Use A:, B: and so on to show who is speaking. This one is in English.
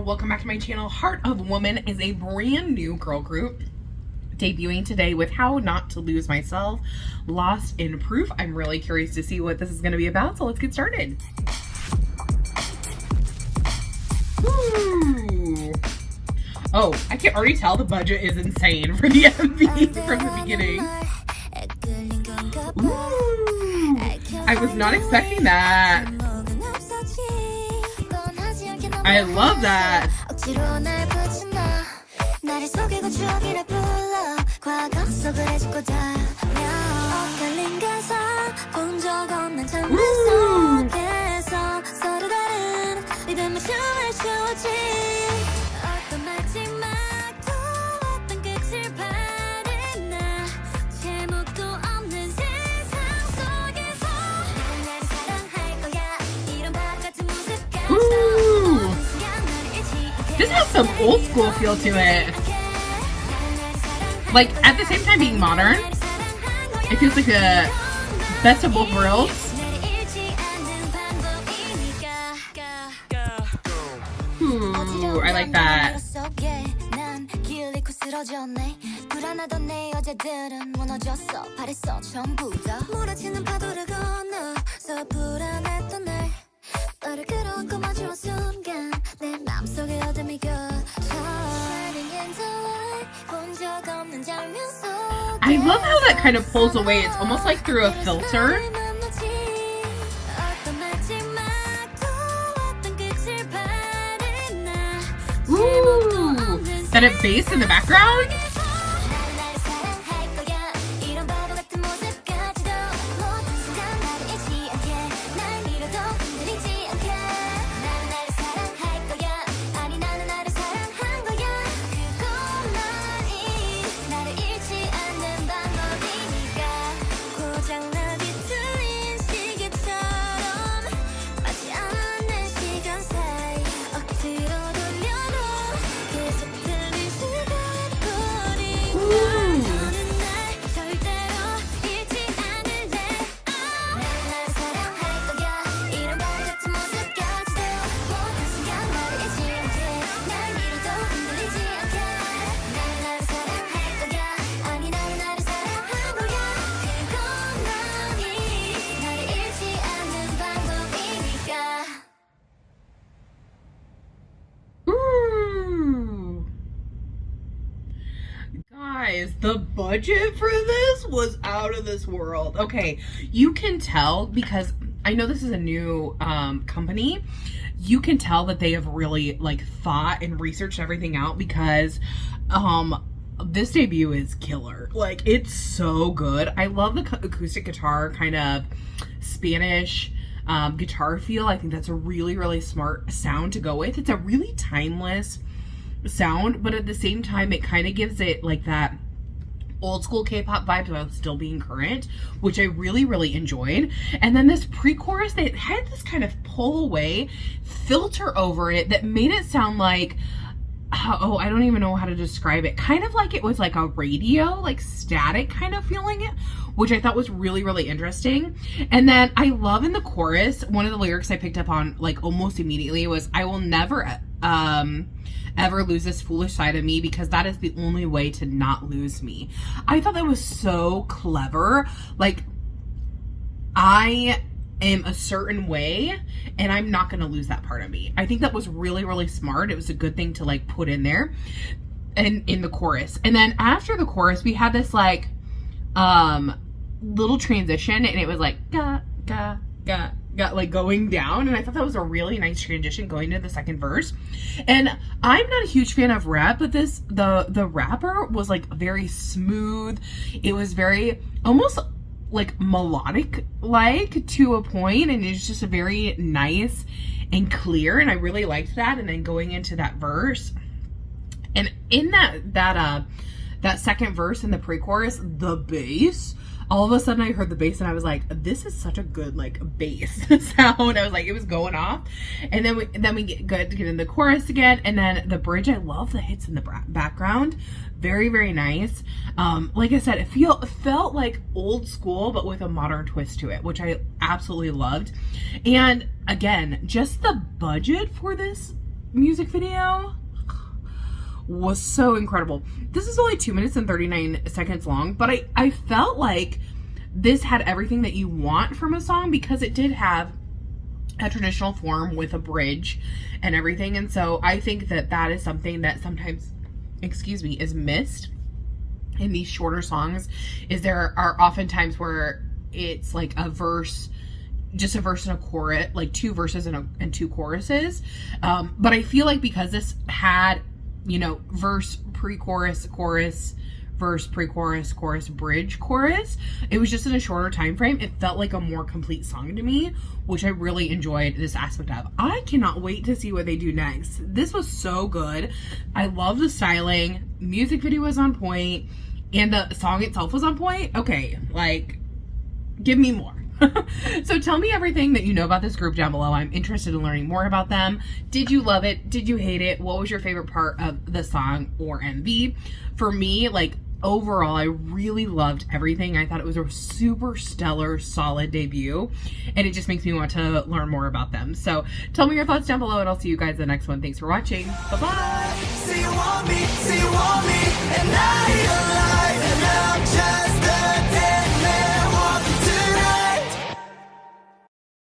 A: girl, welcome back to my channel. Hatrtofwoman is a brand new girl group debuting today with How Not to Lose Myself, Lost in Proof. I'm really curious to see what this is going to be about, so let's get started. Ooh. Oh, I can already tell the budget is insane for the MV from the beginning. Ooh, I was not expecting that. I love that. Ooh. This has some old school feel to it. Like, at the same time being modern, it feels like a best of both worlds. Ooh, I like that. I love how that kind of pulls away. It's almost like through a filter. Ooh, that it bass in the background. Guys, the budget for this was out of this world. Okay, you can tell, because I know this is a new company, you can tell that they have really like thought and researched everything out, because this debut is killer. Like, it's so good. I love the acoustic guitar kind of Spanish guitar feel. I think that's a really, really smart sound to go with. It's a really timeless sound, but at the same time it kind of gives it like that old school K-pop vibes while still being current, which I really, really enjoyed. And then this pre-chorus, they had this kind of pull away filter over it that made it sound like, oh, I don't even know how to describe it. Kind of like it was like a radio, like static kind of feeling it, which I thought was really, really interesting. And then I love in the chorus, one of the lyrics I picked up on like almost immediately was, I will never ever lose this foolish side of me, because that is the only way to not lose me. I thought that was so clever. Like, I am a certain way and I'm not going to lose that part of me. I think that was really, really smart. It was a good thing to like put in there and in the chorus. And then after the chorus, we had this like little transition, and it was like ga ga ga ga, like going down, and I thought that was a really nice transition going to the second verse. And I'm not a huge fan of rap, but this the rapper was like very smooth. It was very almost like melodic like to a point, and it's just a very nice and clear, and I really liked that. And then going into that verse, and in that second verse in the pre-chorus, the bass, all of a sudden I heard the bass and I was like, this is such a good like bass sound. I was like, it was going off. And then we get in the chorus again, and then the bridge. I love the hits in the background. Very, very nice. Like I said, it felt like old school, but with a modern twist to it, which I absolutely loved. And again, just the budget for this music video was so incredible. This is only 2 minutes and 39 seconds long, but I felt like this had everything that you want from a song, because it did have a traditional form with a bridge and everything. And so I think that that is something that sometimes, is missed in these shorter songs, is there are often times where it's like a verse, just a verse and a chorus, like 2 verses and 2 choruses. But I feel like because this had, you know, verse, pre-chorus, chorus, verse, pre-chorus, chorus, bridge, chorus, it was just in a shorter time frame. It felt like a more complete song to me, which I really enjoyed this aspect of. I cannot wait to see what they do next. This was so good. I love the styling. Music video was on point, and the song itself was on point. Okay, like, give me more. So tell me everything that you know about this group down below. I'm interested in learning more about them. Did you love it? Did you hate it? What was your favorite part of the song or MV? For me, like, overall, I really loved everything. I thought it was a super stellar, solid debut, and it just makes me want to learn more about them. So tell me your thoughts down below, and I'll see you guys in the next one. Thanks for watching. Bye-bye.